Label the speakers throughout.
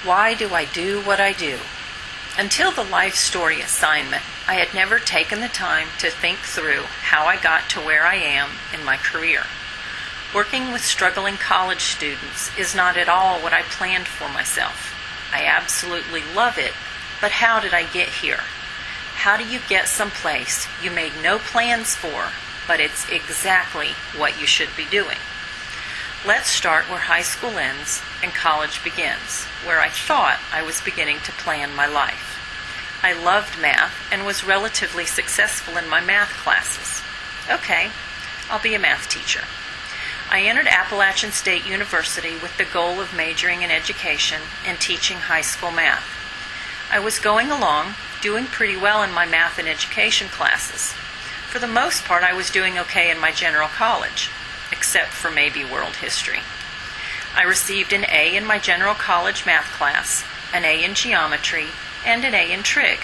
Speaker 1: Why do I do what I do? Until the life story assignment, I had never taken the time to think through how I got to where I am in my career. Working with struggling college students is not at all what I planned for myself. I absolutely love it, but how did I get here? How do you get someplace you made no plans for, but it's exactly what you should be doing? Let's start where high school ends and college begins, where I thought I was beginning to plan my life. I loved math and was relatively successful in my math classes. Okay, I'll be a math teacher. I entered Appalachian State University with the goal of majoring in education and teaching high school math. I was going along, doing pretty well in my math and education classes. For the most part, I was doing okay in my general college, except for maybe world history. I received an A in my general college math class, an A in geometry, and an A in trig.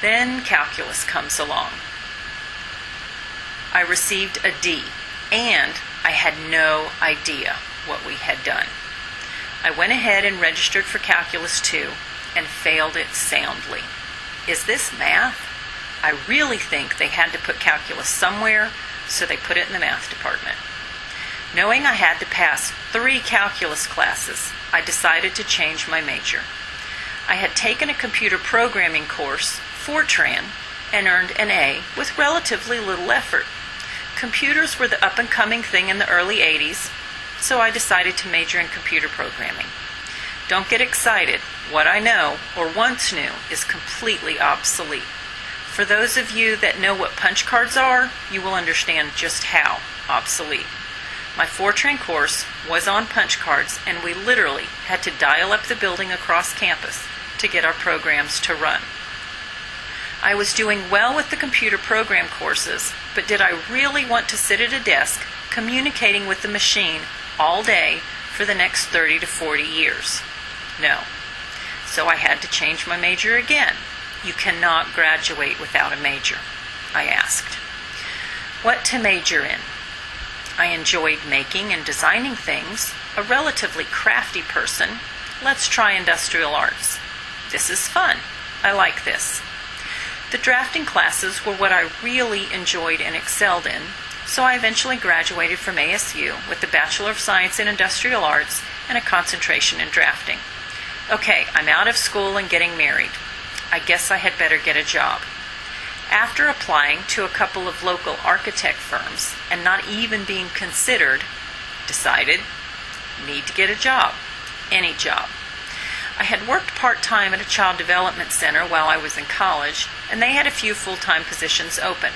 Speaker 1: Then calculus comes along. I received a D, and I had no idea what we had done. I went ahead and registered for Calculus 2 and failed it soundly. Is this math? I really think they had to put calculus somewhere, so they put it in the math department. Knowing I had to pass 3 calculus classes, I decided to change my major. I had taken a computer programming course, Fortran, and earned an A with relatively little effort. Computers were the up-and-coming thing in the early 80s, so I decided to major in computer programming. Don't get excited. What I know, or once knew, is completely obsolete. For those of you that know what punch cards are, you will understand just how obsolete. My Fortran course was on punch cards, and we literally had to dial up the building across campus to get our programs to run. I was doing well with the computer program courses, but did I really want to sit at a desk communicating with the machine all day for the next 30 to 40 years? No. So I had to change my major again. You cannot graduate without a major, I asked. What to major in? I enjoyed making and designing things, a relatively crafty person. Let's try industrial arts. This is fun. I like this. The drafting classes were what I really enjoyed and excelled in, so I eventually graduated from ASU with a Bachelor of Science in Industrial Arts and a concentration in drafting. Okay, I'm out of school and getting married. I guess I had better get a job. After applying to a couple of local architect firms and not even being considered, decided, need to get a job. Any job. I had worked part-time at a child development center while I was in college, and they had a few full-time positions open.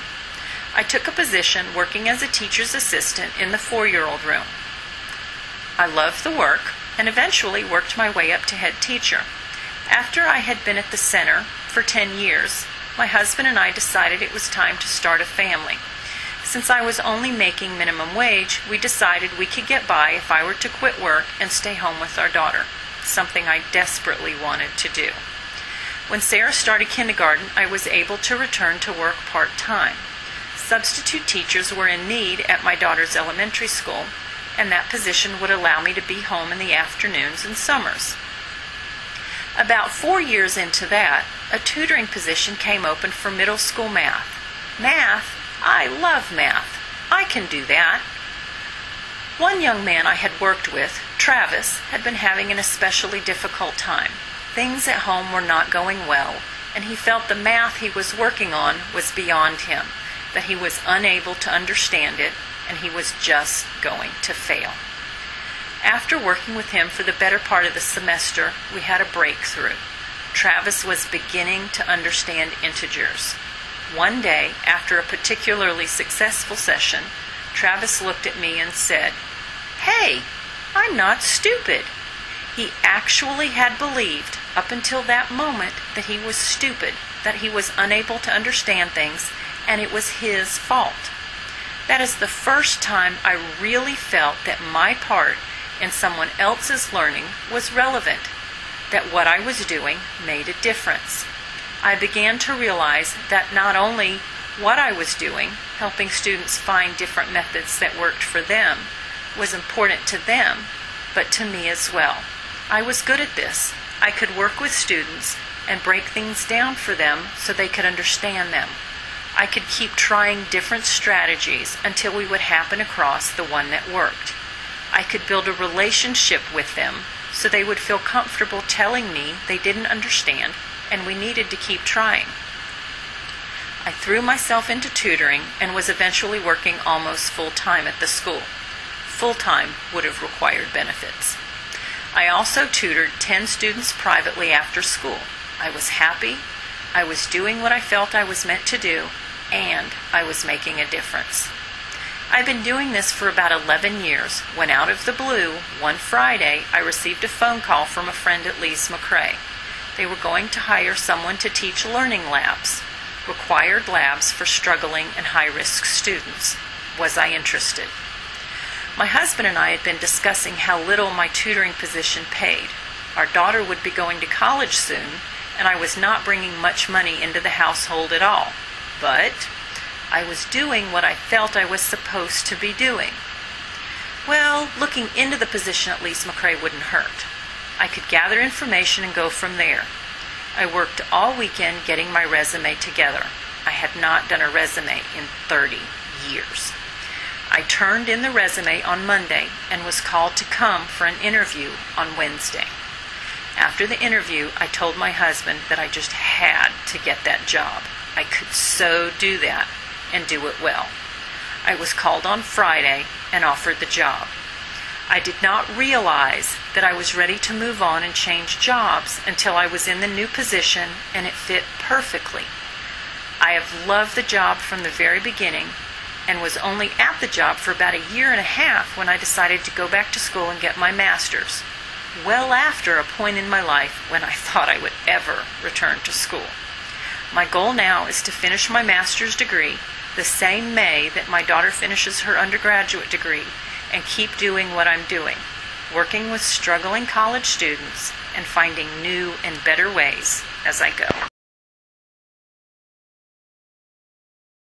Speaker 1: I took a position working as a teacher's assistant in the 4-year-old room. I loved the work and eventually worked my way up to head teacher. After I had been at the center for 10 years, my husband and I decided it was time to start a family. Since I was only making minimum wage, we decided we could get by if I were to quit work and stay home with our daughter, something I desperately wanted to do. When Sarah started kindergarten, I was able to return to work part-time. Substitute teachers were in need at my daughter's elementary school, and that position would allow me to be home in the afternoons and summers. About 4 years into that, a tutoring position came open for middle school math. Math? I love math. I can do that. One young man I had worked with, Travis, had been having an especially difficult time. Things at home were not going well, and he felt the math he was working on was beyond him, that he was unable to understand it, and he was just going to fail. After working with him for the better part of the semester, we had a breakthrough. Travis was beginning to understand integers. One day, after a particularly successful session, Travis looked at me and said, "Hey, I'm not stupid." He actually had believed up until that moment that he was stupid, that he was unable to understand things, and it was his fault. That is the first time I really felt that my part in someone else's learning was relevant, that what I was doing made a difference. I began to realize that not only what I was doing, helping students find different methods that worked for them, was important to them, but to me as well. I was good at this. I could work with students and break things down for them so they could understand them. I could keep trying different strategies until we would happen across the one that worked. I could build a relationship with them so they would feel comfortable telling me they didn't understand and we needed to keep trying. I threw myself into tutoring and was eventually working almost full-time at the school. Full-time would have required benefits. I also tutored 10 students privately after school. I was happy, I was doing what I felt I was meant to do, and I was making a difference. I've been doing this for about 11 years when out of the blue, one Friday, I received a phone call from a friend at Lees McRae. They were going to hire someone to teach learning labs, required labs for struggling and high-risk students. Was I interested? My husband and I had been discussing how little my tutoring position paid. Our daughter would be going to college soon, and I was not bringing much money into the household at all. But I was doing what I felt I was supposed to be doing. Well, looking into the position at Lees McRae wouldn't hurt. I could gather information and go from there. I worked all weekend getting my resume together. I had not done a resume in 30 years. I turned in the resume on Monday and was called to come for an interview on Wednesday. After the interview, I told my husband that I just had to get that job. I could so do that and do it well. I was called on Friday and offered the job. I did not realize that I was ready to move on and change jobs until I was in the new position and it fit perfectly. I have loved the job from the very beginning and was only at the job for about a year and a half when I decided to go back to school and get my master's, well after a point in my life when I thought I would ever return to school. My goal now is to finish my master's degree the same May that my daughter finishes her undergraduate degree and keep doing what I'm doing, working with struggling college students and finding new and better ways as I go.